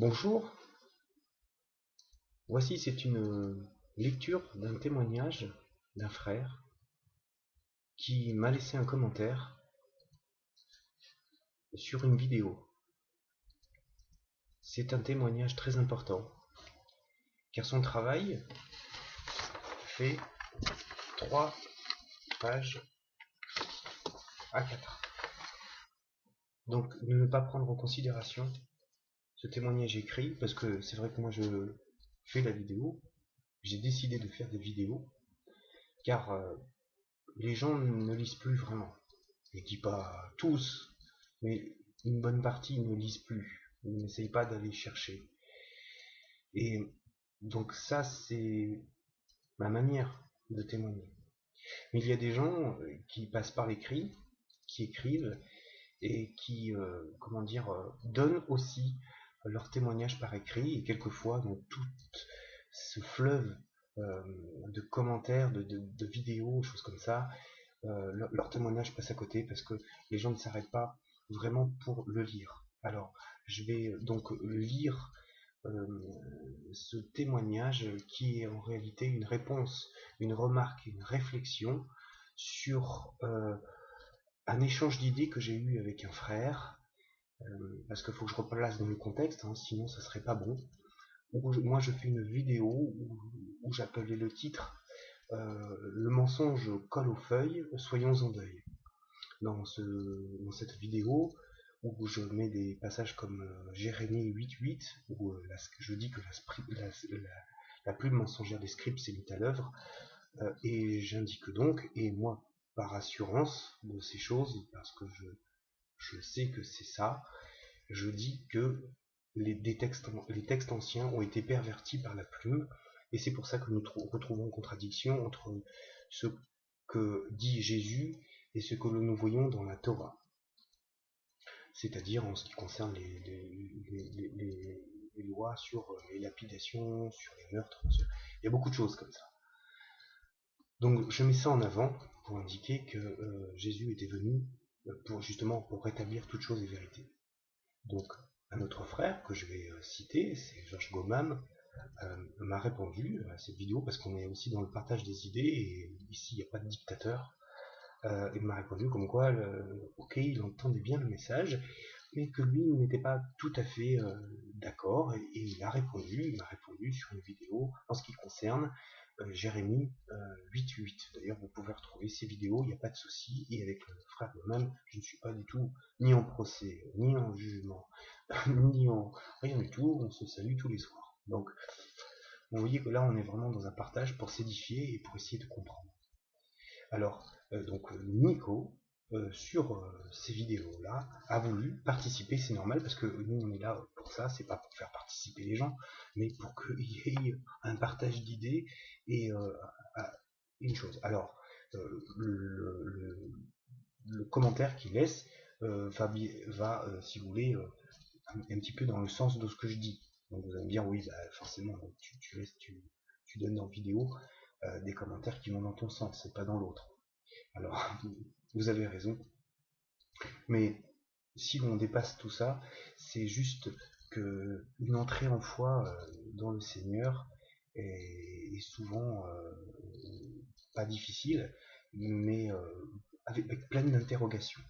Bonjour, voici c'est une lecture d'un témoignage d'un frère qui m'a laissé un commentaire sur une vidéo. C'est un témoignage très important car son travail fait 3 pages A4. Donc ne pas prendre en considération ce témoignage écrit parce que c'est vrai que moi je fais la vidéo, j'ai décidé de faire des vidéos car les gens ne lisent plus vraiment. Je dis pas tous, mais une bonne partie ne lisent plus. Ils n'essayent pas d'aller chercher. Et donc ça, c'est ma manière de témoigner. Mais il y a des gens qui passent par l'écrit, qui écrivent et qui, donnent aussi leur témoignage par écrit. Et quelquefois, dans tout ce fleuve de commentaires, de vidéos, choses comme ça, leur témoignage passe à côté parce que les gens ne s'arrêtent pas vraiment pour le lire. Alors, je vais donc lire ce témoignage qui est en réalité une réponse, une remarque, une réflexion sur un échange d'idées que j'ai eu avec un frère, parce qu'il faut que je replace dans le contexte, hein, sinon ça serait pas bon. Moi je fais une vidéo où j'appelais le titre le mensonge colle aux feuilles, soyons en deuil. Dans cette vidéo, où je mets des passages comme Jérémie 8.8, où je dis que la plume mensongère des scripts s'est mise à l'œuvre, et j'indique donc, et moi, par assurance de ces choses, parce que je sais que c'est ça, je dis que les textes anciens ont été pervertis par la plume, et c'est pour ça que nous retrouvons une contradiction entre ce que dit Jésus et ce que nous voyons dans la Torah. C'est-à-dire en ce qui concerne les lois sur les lapidations, sur les meurtres, il y a beaucoup de choses comme ça. Donc je mets ça en avant pour indiquer que Jésus était venu pour rétablir toutes choses et vérités. Donc un autre frère que je vais citer, c'est Georges Gomam, m'a répondu à cette vidéo parce qu'on est aussi dans le partage des idées et ici il n'y a pas de dictateur. Il m'a répondu comme quoi, ok, il entendait bien le message, mais que lui n'était pas tout à fait d'accord, et il m'a répondu sur une vidéo en ce qui concerne Jérémie 8.8. D'ailleurs, vous pouvez retrouver ces vidéos, il n'y a pas de souci, et avec le frère moi-même, je ne suis pas du tout ni en procès, ni en jugement, ni en rien du tout, on se salue tous les soirs. Donc, vous voyez que là, on est vraiment dans un partage pour s'édifier et pour essayer de comprendre. Alors, Nico, sur ces vidéos-là, a voulu participer, c'est normal, parce que nous, on est là pour ça, c'est pas pour faire participer les gens, mais pour qu'il y ait un partage d'idées et une chose. Alors, le commentaire qu'il laisse va si vous voulez, un petit peu dans le sens de ce que je dis. Donc vous allez me dire, oui, bah, forcément, tu donnes en vidéo des commentaires qui vont dans ton sens, et pas dans l'autre. Alors, vous avez raison, mais si on dépasse tout ça, c'est juste que une entrée en foi dans le Seigneur est souvent pas difficile, mais avec plein d'interrogations.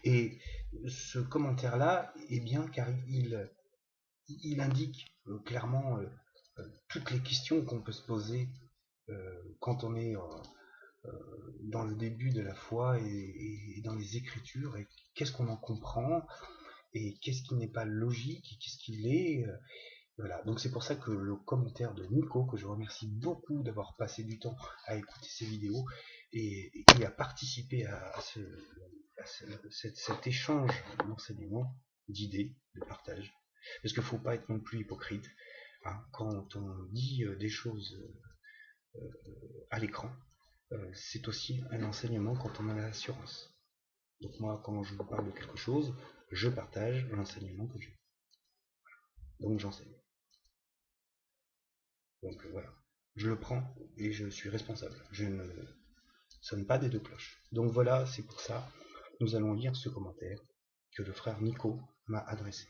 Et ce commentaire-là est bien car il indique clairement toutes les questions qu'on peut se poser quand on est dans le début de la foi et dans les Écritures, et qu'est-ce qu'on en comprend, et qu'est-ce qui n'est pas logique, et qu'est-ce qui l'est. Voilà, donc c'est pour ça que le commentaire de Nico, que je remercie beaucoup d'avoir passé du temps à écouter ces vidéos, et qui a participé à cet échange d'enseignements, d'idées, de partage, parce qu'il ne faut pas être non plus hypocrite, hein, quand on dit des choses à l'écran, c'est aussi un enseignement quand on a l'assurance. Donc moi, quand je vous parle de quelque chose, je partage l'enseignement que j'ai. Donc j'enseigne. Donc voilà. Je le prends et je suis responsable. Je ne sonne pas des deux cloches. Donc voilà, c'est pour ça. Nous allons lire ce commentaire que le frère Nico m'a adressé.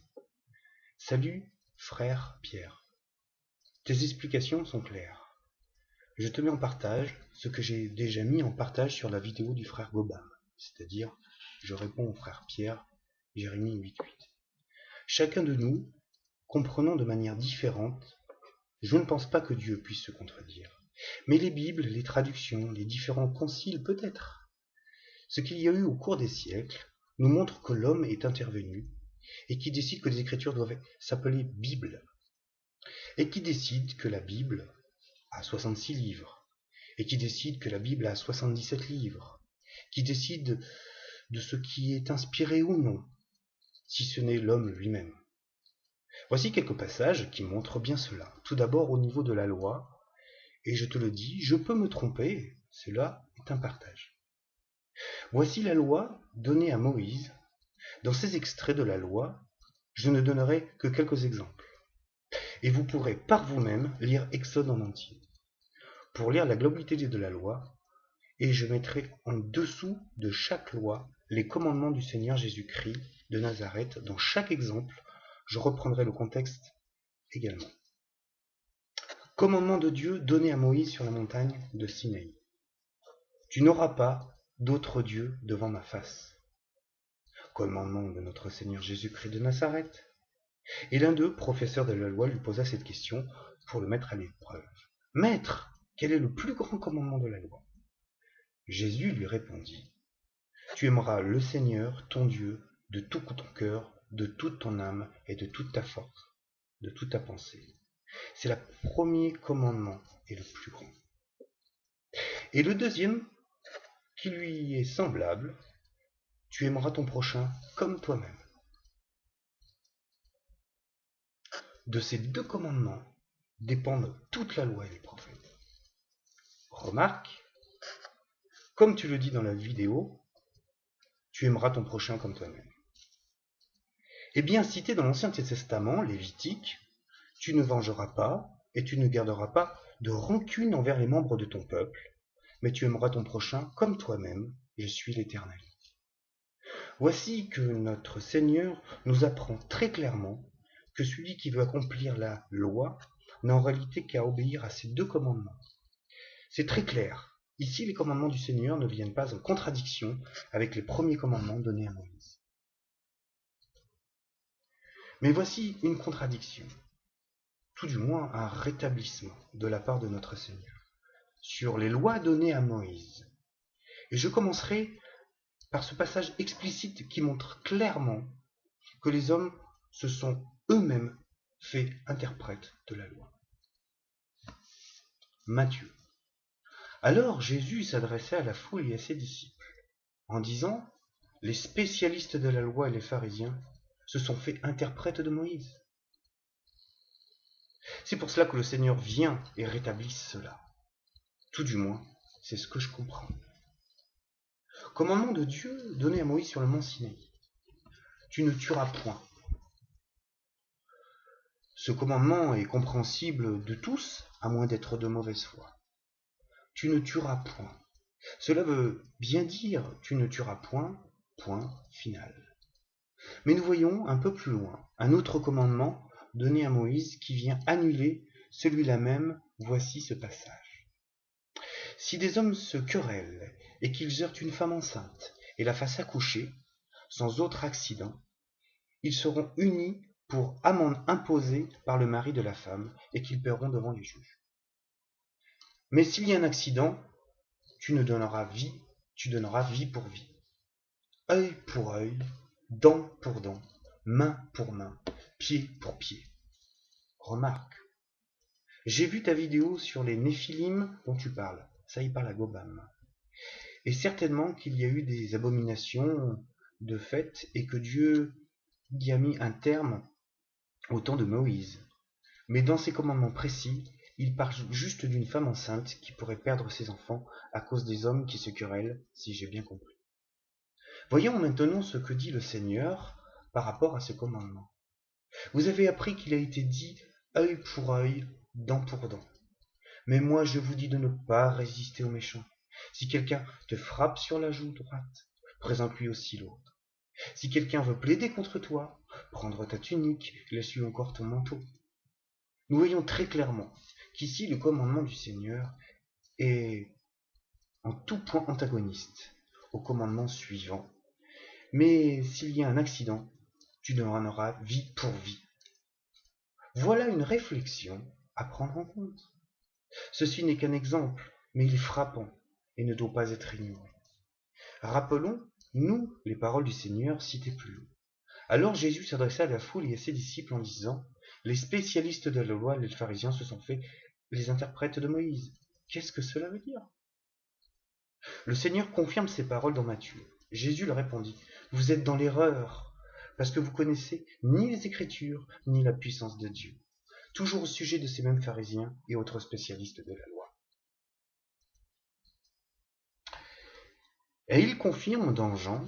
Salut, frère Pierre. Tes explications sont claires. Je te mets en partage ce que j'ai déjà mis en partage sur la vidéo du frère Gobam, c'est-à-dire, je réponds au frère Pierre, Jérémie 8.8. Chacun de nous, comprenant de manière différente, je ne pense pas que Dieu puisse se contredire. Mais les Bibles, les traductions, les différents conciles peut-être. Ce qu'il y a eu au cours des siècles nous montre que l'homme est intervenu et qui décide que les Écritures doivent s'appeler Bible, et qui décide que la Bible a 66 livres, et qui décide que la Bible a 77 livres, qui décide de ce qui est inspiré ou non, si ce n'est l'homme lui-même. Voici quelques passages qui montrent bien cela. Tout d'abord au niveau de la loi, et je te le dis, je peux me tromper, cela est un partage. Voici la loi donnée à Moïse. Dans ces extraits de la loi, je ne donnerai que quelques exemples. Et vous pourrez par vous-même lire Exode en entier. Pour lire la globalité de la loi, et je mettrai en dessous de chaque loi les commandements du Seigneur Jésus-Christ de Nazareth. Dans chaque exemple, je reprendrai le contexte également. Commandement de Dieu donné à Moïse sur la montagne de Sinaï. Tu n'auras pas d'autre Dieu devant ma face. Commandement de notre Seigneur Jésus-Christ de Nazareth. Et l'un d'eux, professeur de la loi, lui posa cette question pour le mettre à l'épreuve. Maître, quel est le plus grand commandement de la loi? Jésus lui répondit. Tu aimeras le Seigneur, ton Dieu, de tout ton cœur, de toute ton âme et de toute ta force, de toute ta pensée. C'est le premier commandement et le plus grand. Et le deuxième, qui lui est semblable, tu aimeras ton prochain comme toi-même. De ces deux commandements dépendent toute la loi et les prophètes. Remarque, comme tu le dis dans la vidéo, tu aimeras ton prochain comme toi-même. Et bien cité dans l'Ancien Testament, Lévitique, tu ne vengeras pas et tu ne garderas pas de rancune envers les membres de ton peuple, mais tu aimeras ton prochain comme toi-même, je suis l'Éternel. Voici que notre Seigneur nous apprend très clairement que celui qui veut accomplir la loi n'a en réalité qu'à obéir à ces deux commandements. C'est très clair. Ici, les commandements du Seigneur ne viennent pas en contradiction avec les premiers commandements donnés à Moïse. Mais voici une contradiction, tout du moins un rétablissement de la part de notre Seigneur, sur les lois données à Moïse. Et je commencerai par ce passage explicite qui montre clairement que les hommes se sont eux-mêmes fait interprètes de la loi. Matthieu. Alors Jésus s'adressait à la foule et à ses disciples, en disant, les spécialistes de la loi et les pharisiens se sont fait interprètes de Moïse. C'est pour cela que le Seigneur vient et rétablit cela. Tout du moins, c'est ce que je comprends. Commandement de Dieu donné à Moïse sur le mont Sinaï. Tu ne tueras point. Ce commandement est compréhensible de tous, à moins d'être de mauvaise foi. Tu ne tueras point. Cela veut bien dire tu ne tueras point, point final. Mais nous voyons un peu plus loin un autre commandement donné à Moïse qui vient annuler celui-là même. Voici ce passage. Si des hommes se querellent et qu'ils heurtent une femme enceinte et la fassent accoucher, sans autre accident, ils seront unis pour amende imposée par le mari de la femme et qu'ils paieront devant les juges. Mais s'il y a un accident, tu donneras vie pour vie, œil pour œil, dent pour dent, main pour main, pied pour pied. Remarque, j'ai vu ta vidéo sur les Néphilim dont tu parles, ça y parle à Gobam. Et certainement qu'il y a eu des abominations de fait et que Dieu y a mis un terme au temps de Moïse. Mais dans ces commandements précis, il parle juste d'une femme enceinte qui pourrait perdre ses enfants à cause des hommes qui se querellent, si j'ai bien compris. Voyons maintenant ce que dit le Seigneur par rapport à ce commandement. Vous avez appris qu'il a été dit œil pour œil, dent pour dent. Mais moi je vous dis de ne pas résister aux méchants. Si quelqu'un te frappe sur la joue droite, présente-lui aussi l'autre. Si quelqu'un veut plaider contre toi, prendre ta tunique, laisse-lui encore ton manteau. Nous voyons très clairement qu'ici le commandement du Seigneur est en tout point antagoniste au commandement suivant. Mais s'il y a un accident, tu donneras vie pour vie. Voilà une réflexion à prendre en compte. Ceci n'est qu'un exemple, mais il est frappant et ne doit pas être ignoré. Rappelons-nous les paroles du Seigneur citées plus haut. Alors Jésus s'adressa à la foule et à ses disciples en disant, « Les spécialistes de la loi, les pharisiens, se sont fait les interprètes de Moïse. » Qu'est-ce que cela veut dire? Le Seigneur confirme ces paroles dans Matthieu. Jésus leur répondit, « Vous êtes dans l'erreur, parce que vous connaissez ni les Écritures, ni la puissance de Dieu. » Toujours au sujet de ces mêmes pharisiens et autres spécialistes de la loi. Et il confirme dans Jean,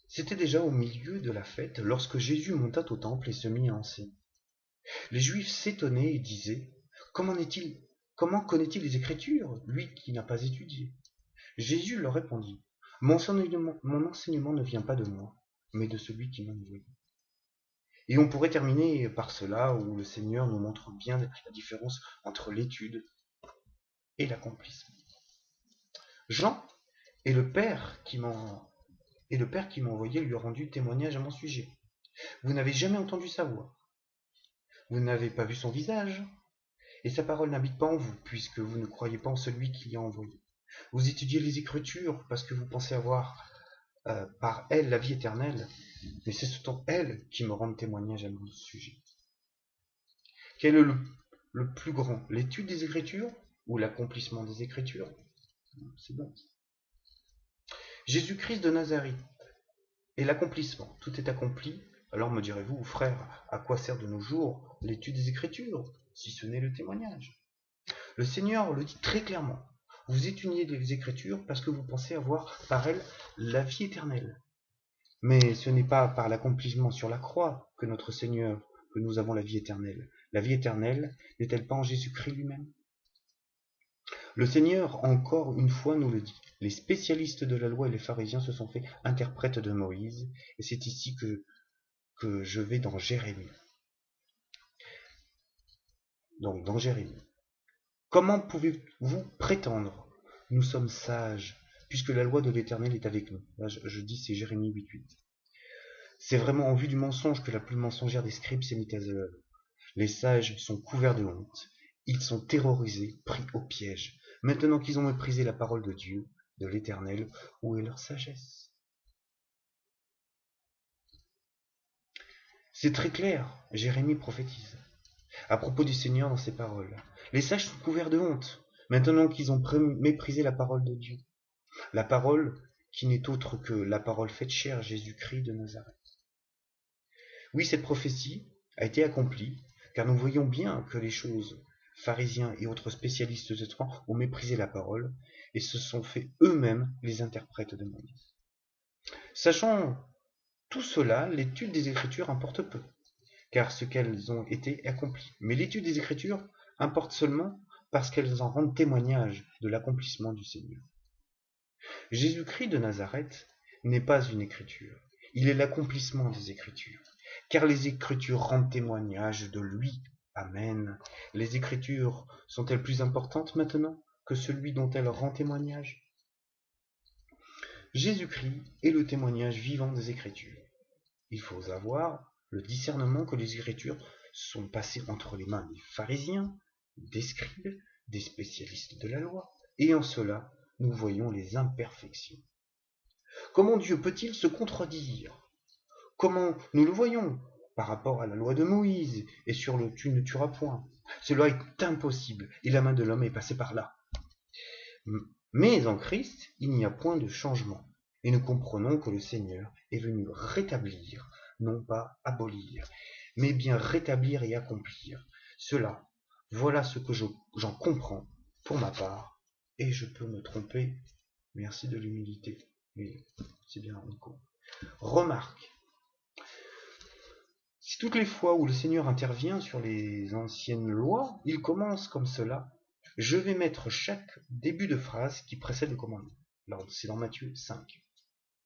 c'était déjà au milieu de la fête, lorsque Jésus monta au temple et se mit à enseigner. Les Juifs s'étonnaient et disaient, comment connaît-il les Écritures, lui qui n'a pas étudié? Jésus leur répondit, mon enseignement ne vient pas de moi, mais de celui qui m'a envoyé. Et on pourrait terminer par cela, où le Seigneur nous montre bien la différence entre l'étude et l'accomplissement. Jean et le Père qui m'a envoyé lui a rendu témoignage à mon sujet. Vous n'avez jamais entendu sa voix. Vous n'avez pas vu son visage. Et sa parole n'habite pas en vous, puisque vous ne croyez pas en celui qui l'y a envoyé. Vous étudiez les Écritures parce que vous pensez avoir par elles la vie éternelle, mais c'est surtout elles qui me rendent témoignage à mon sujet. Quel est le plus grand, l'étude des Écritures ou l'accomplissement des Écritures? C'est bon. Jésus-Christ de Nazareth et l'accomplissement. Tout est accompli. Alors me direz-vous, frère, à quoi sert de nos jours l'étude des Écritures, si ce n'est le témoignage? Le Seigneur le dit très clairement. Vous étudiez les Écritures parce que vous pensez avoir par elles la vie éternelle. Mais ce n'est pas par l'accomplissement sur la croix que notre Seigneur, que nous avons la vie éternelle. La vie éternelle n'est-elle pas en Jésus-Christ lui-même? Le Seigneur, encore une fois, nous le dit. Les spécialistes de la loi et les pharisiens se sont fait interprètes de Moïse, et c'est ici que je vais dans Jérémie. Donc, dans Jérémie. Comment pouvez-vous prétendre? Nous sommes sages, puisque la loi de l'Éternel est avec nous. Là, je dis, c'est Jérémie 8.8. C'est vraiment en vue du mensonge que la plus mensongère des scribes s'est mise à l'œuvre. Les sages sont couverts de honte. Ils sont terrorisés, pris au piège. Maintenant qu'ils ont méprisé la parole de Dieu, de l'Éternel, où est leur sagesse? C'est très clair, Jérémie prophétise à propos du Seigneur dans ses paroles. Les sages sont couverts de honte, maintenant qu'ils ont méprisé la parole de Dieu. La parole qui n'est autre que la parole faite chair, Jésus-Christ de Nazareth. Oui, cette prophétie a été accomplie, car nous voyons bien que les choses, pharisiens et autres spécialistes de ce temps, ont méprisé la parole et se sont fait eux-mêmes les interprètes de Moïse. Sachant tout cela, l'étude des Écritures importe peu, car ce qu'elles ont été accomplies. Mais l'étude des Écritures importe seulement parce qu'elles en rendent témoignage de l'accomplissement du Seigneur. Jésus-Christ de Nazareth n'est pas une écriture, il est l'accomplissement des Écritures, car les Écritures rendent témoignage de lui. Amen. Les Écritures sont-elles plus importantes maintenant que celui dont elles rendent témoignage? Jésus-Christ est le témoignage vivant des Écritures. Il faut avoir le discernement que les Écritures sont passées entre les mains des pharisiens, des scribes, des spécialistes de la loi, et en cela, nous voyons les imperfections. Comment Dieu peut-il se contredire? Comment nous le voyons par rapport à la loi de Moïse et sur le « tu ne tueras point ». Cela est impossible, et la main de l'homme est passée par là. Mais en Christ, il n'y a point de changement, et nous comprenons que le Seigneur est venu rétablir, non pas abolir, mais bien rétablir et accomplir. Cela, voilà ce que j'en comprends pour ma part, et je peux me tromper. Merci de l'humilité, mais c'est bien Nico. Remarque, si toutes les fois où le Seigneur intervient sur les anciennes lois, il commence comme cela, je vais mettre chaque début de phrase qui précède le commandement. Alors, c'est dans Matthieu 5.